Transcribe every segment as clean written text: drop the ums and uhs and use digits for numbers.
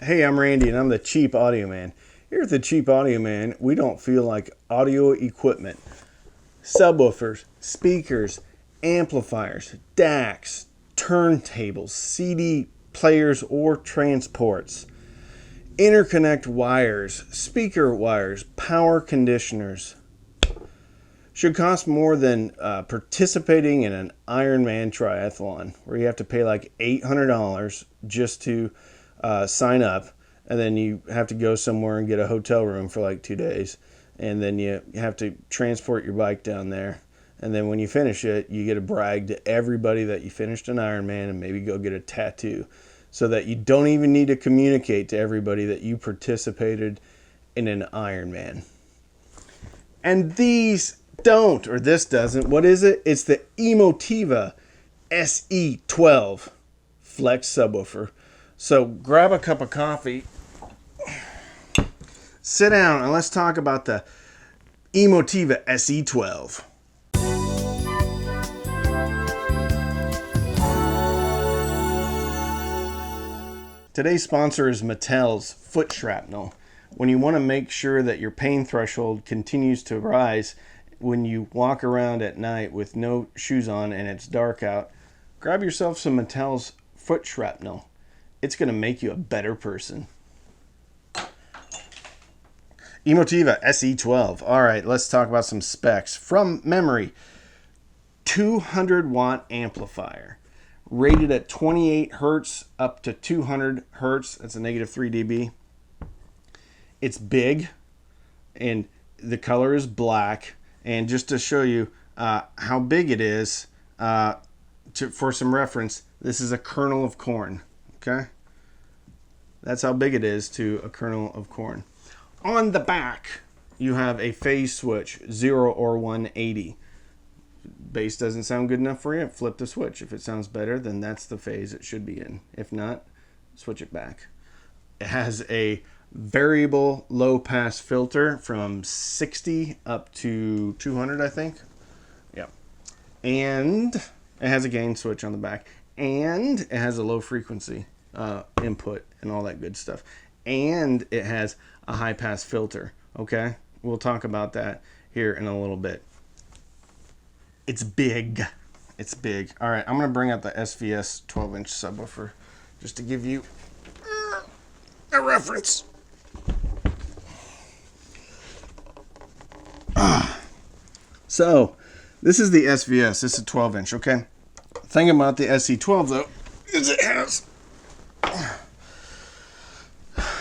Hey, I'm Randy and I'm the Cheap Audio Man. Here at the Cheap Audio Man, we don't feel like audio equipment. Subwoofers, speakers, amplifiers, DACs, turntables, CD players or transports, interconnect wires, speaker wires, power conditioners. Should cost more than participating in an Ironman triathlon, where you have to pay like $800 just to sign up, and then you have to go somewhere and get a hotel room for like 2 days, and then you have to transport your bike down there, and then when you finish it, you get to brag to everybody that you finished an Ironman and maybe go get a tattoo, so that you don't even need to communicate to everybody that you participated in an Ironman. And these don't, or this doesn't. What is it? It's the Emotiva SE12 Flex subwoofer. So grab a cup of coffee, sit down, and let's talk about the Emotiva SE12. Today's sponsor is Mattel's foot shrapnel. When you want to make sure that your pain threshold continues to rise when you walk around at night with no shoes on and it's dark out, grab yourself some Mattel's foot shrapnel. It's going to make you a better person. Emotiva SE12. All right, let's talk about some specs. From memory, 200 watt amplifier, rated at 28 hertz up to 200 hertz. That's a negative 3 dB. It's big, and the color is black. And just to show you how big it is, for some reference, this is a kernel of corn. Okay, that's how big it is to a kernel of corn. On the back, you have a phase switch, 0 or 180. Bass doesn't sound good enough for you, flip the switch. If it sounds better, then that's the phase it should be in. If not, switch it back. It has a variable low pass filter from 60 up to 200, I think. Yeah. And it has a gain switch on the back. And it has a low frequency input and all that good stuff. And it has a high pass filter. Okay? We'll talk about that here in a little bit. It's big. It's big. All right, I'm going to bring out the SVS 12-inch subwoofer just to give you a reference. So, this is the SVS. This is a 12-inch, okay? The thing about the SE12, though, is it has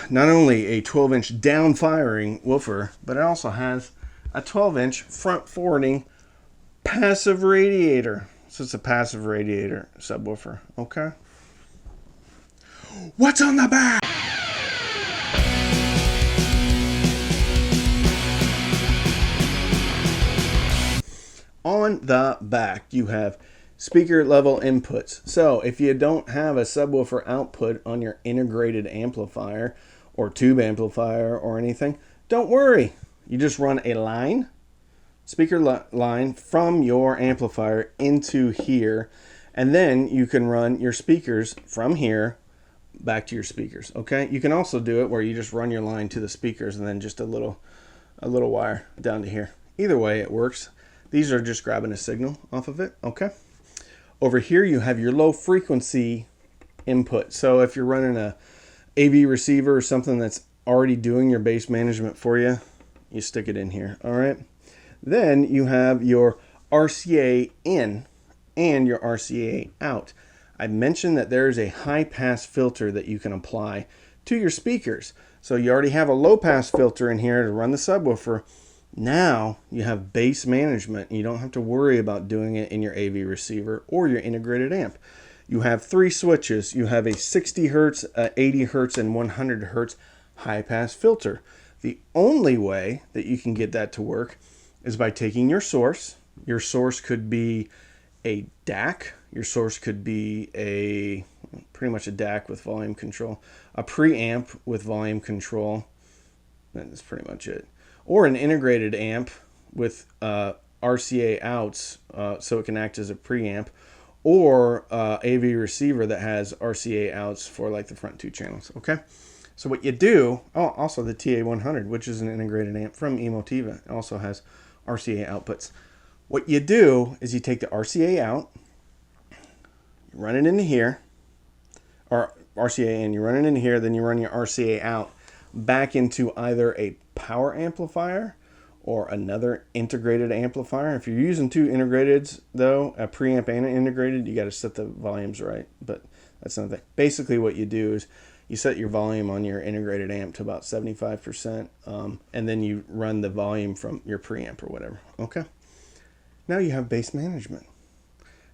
not only a 12-inch down-firing woofer, but it also has a 12-inch front-forwarding passive radiator. So it's a passive radiator subwoofer, okay? What's on the back? On the back, you have speaker level inputs. So if you don't have a subwoofer output on your integrated amplifier or tube amplifier or anything, don't worry. You just run a line, speaker line from your amplifier into here, and then you can run your speakers from here back to your speakers. Okay, you can also do it where you just run your line to the speakers and then just a little wire down to here. Either way, it works. These are just grabbing a signal off of it. Okay, over here you have your low frequency input. So if you're running a AV receiver or something that's already doing your bass management for you, you stick it in here. All right, then you have your RCA in and your RCA out. I mentioned that there's a high pass filter that you can apply to your speakers. So you already have a low pass filter in here to run the subwoofer. Now you have bass management. You don't have to worry about doing it in your AV receiver or your integrated amp. You have 3 switches. You have a 60 hertz, 80 hertz, and 100 hertz high pass filter. The only way that you can get that to work is by taking your source. Your source could be a DAC. Your source could be pretty much a DAC with volume control, a preamp with volume control. That's pretty much it. Or an integrated amp with RCA outs, so it can act as a preamp, or AV receiver that has RCA outs for like the front 2 channels. Okay, So what you do, oh, also the TA100, which is an integrated amp from Emotiva, it also has RCA outputs. What you do is you take the RCA out, you run it into here, or RCA in, you run it into here, then you run your RCA out back into either a power amplifier or another integrated amplifier. If you're using two integrateds, though, a preamp and an integrated, you got to set the volumes right, but that's another thing. Basically what you do is you set your volume on your integrated amp to about 75%, and then you run the volume from your preamp or whatever. Okay. Now you have bass management.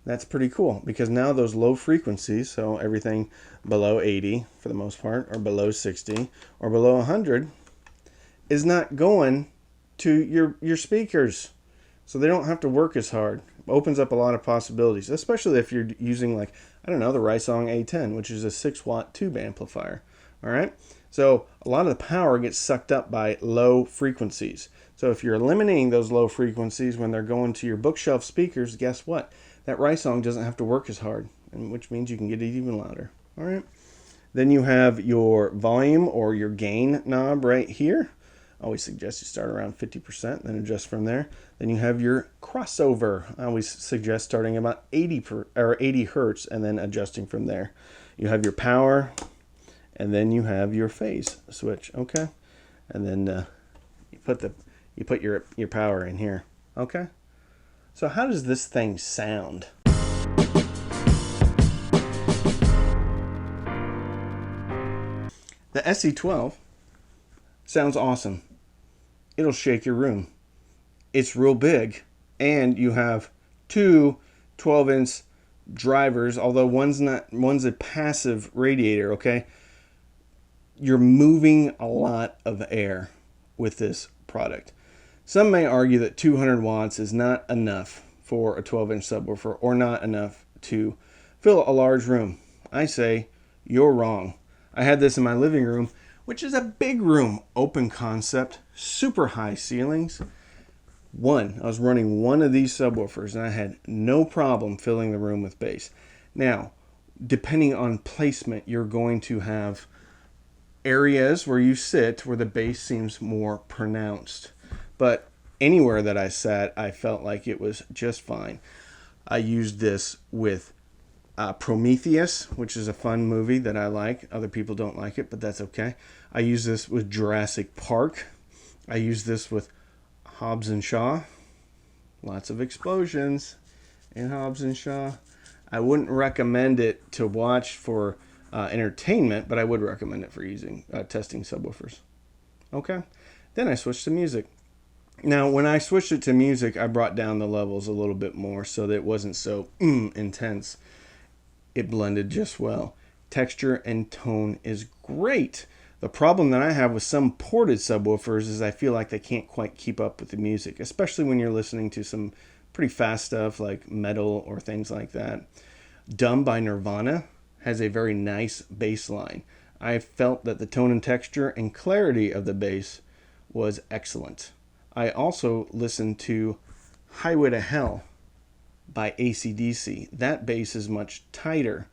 That's pretty cool because now those low frequencies, so everything below 80 for the most part, or below 60, or below 100, is not going to your speakers. So they don't have to work as hard. It opens up a lot of possibilities, especially if you're using, like, I don't know, the Rysong A10, which is a 6-watt tube amplifier. All right. So a lot of the power gets sucked up by low frequencies. So if you're eliminating those low frequencies when they're going to your bookshelf speakers, guess what? That Rysong doesn't have to work as hard, and which means you can get it even louder. All right. Then you have your volume or your gain knob right here. I always suggest you start around 50%, then adjust from there. Then you have your crossover. I always suggest starting about 80 hertz and then adjusting from there. You have your power, and then you have your phase switch. Okay, and then you put your power in here. Okay. So how does this thing sound? The SE12 sounds awesome. It'll shake your room. It's real big, and you have two 12-inch drivers, although one's a passive radiator, okay? You're moving a lot of air with this product. Some may argue that 200 watts is not enough for a 12-inch subwoofer or not enough to fill a large room. I say you're wrong. I had this in my living room, which is a big room, open concept, super high ceilings. I was running one of these subwoofers and I had no problem filling the room with bass. Now, depending on placement, you're going to have areas where you sit where the bass seems more pronounced. But anywhere that I sat, I felt like it was just fine. I used this with Prometheus, which is a fun movie that I like. Other people don't like it, but that's okay. I use this with Jurassic Park. I use this with Hobbs and Shaw. Lots of explosions in Hobbs and Shaw. I wouldn't recommend it to watch for entertainment, but I would recommend it for using testing subwoofers. Okay. Then I switched to music. Now, when I switched it to music, I brought down the levels a little bit more so that it wasn't so intense. It blended just well. Texture and tone is great. The problem that I have with some ported subwoofers is I feel like they can't quite keep up with the music, especially when you're listening to some pretty fast stuff like metal or things like that. Dumb by Nirvana has a very nice bass line. I felt that the tone and texture and clarity of the bass was excellent. I also listened to Highway to Hell by AC/DC. That bass is much tighter.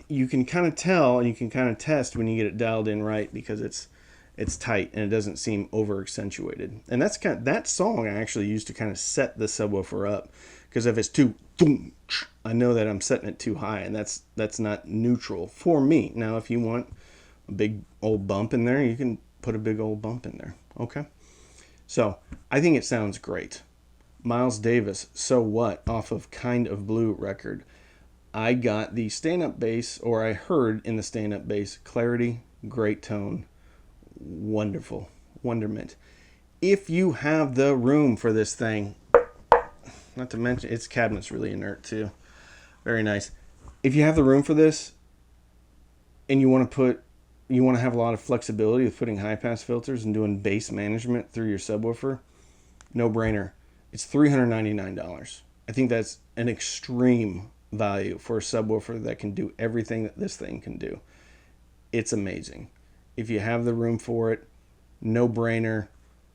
You can kind of tell and you can kind of test when you get it dialed in right because it's tight and it doesn't seem over accentuated. And that song I actually used to kind of set the subwoofer up, because if it's too, I know that I'm setting it too high, and that's not neutral for me. Now, if you want a big old bump in there, you can put a big old bump in there. Okay. So I think it sounds great. Miles Davis, So What, off of Kind of Blue record. I got the stand-up bass, or I heard in the stand-up bass, clarity, great tone, wonderful, wonderment. If you have the room for this thing, not to mention its cabinet's really inert too, very nice. If you have the room for this, and you want to have a lot of flexibility with putting high-pass filters and doing bass management through your subwoofer, no-brainer. It's $399. I think that's an extreme value for a subwoofer that can do everything that this thing can do. It's amazing. If you have the room for it, no-brainer.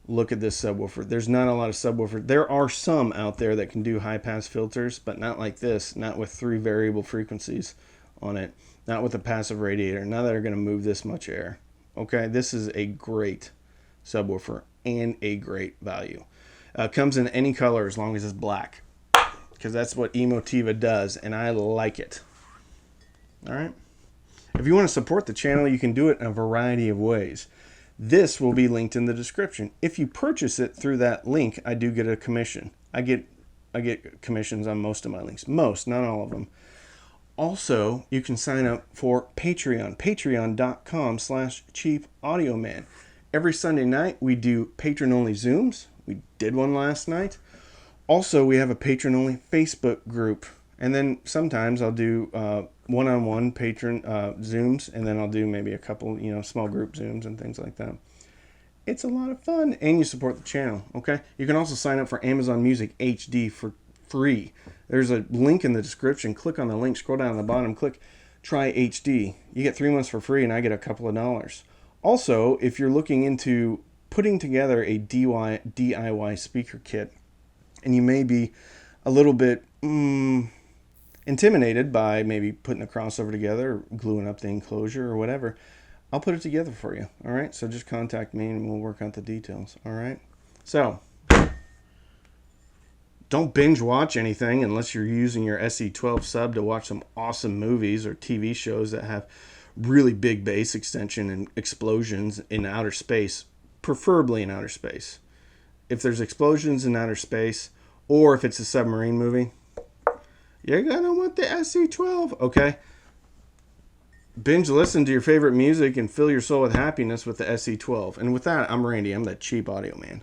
Look at this subwoofer. There's not a lot of subwoofers. There are some out there that can do high-pass filters, but not like this, not with 3 variable frequencies on it, not with a passive radiator. Now they're going to move this much air. Okay, this is a great subwoofer and a great value. Comes in any color as long as it's black, because that's what Emotiva does, and I like it. All right. If you want to support the channel, you can do it in a variety of ways. This will be linked in the description. If you purchase it through that link, I do get a commission. I get commissions on most of my links. Most, not all of them. Also, you can sign up for Patreon. Patreon.com/cheapaudioman. Every Sunday night, we do patron-only Zooms. We did one last night. Also, we have a patron-only Facebook group. And then sometimes I'll do one-on-one patron Zooms, and then I'll do maybe a couple, small group Zooms and things like that. It's a lot of fun, and you support the channel, okay? You can also sign up for Amazon Music HD for free. There's a link in the description. Click on the link, scroll down to the bottom, click Try HD. You get 3 months for free, and I get a couple of dollars. Also, if you're looking into putting together a DIY speaker kit, and you may be a little bit intimidated by maybe putting a crossover together, or gluing up the enclosure or whatever, I'll put it together for you. All right, so just contact me and we'll work out the details. All right, so don't binge watch anything unless you're using your SE12 sub to watch some awesome movies or TV shows that have really big bass extension and explosions in outer space, preferably in outer space. If there's explosions in outer space, or if it's a submarine movie, you're gonna want the SE12, okay? Binge listen to your favorite music and fill your soul with happiness with the SE12. And with that, I'm Randy. I'm the Cheap Audio Man.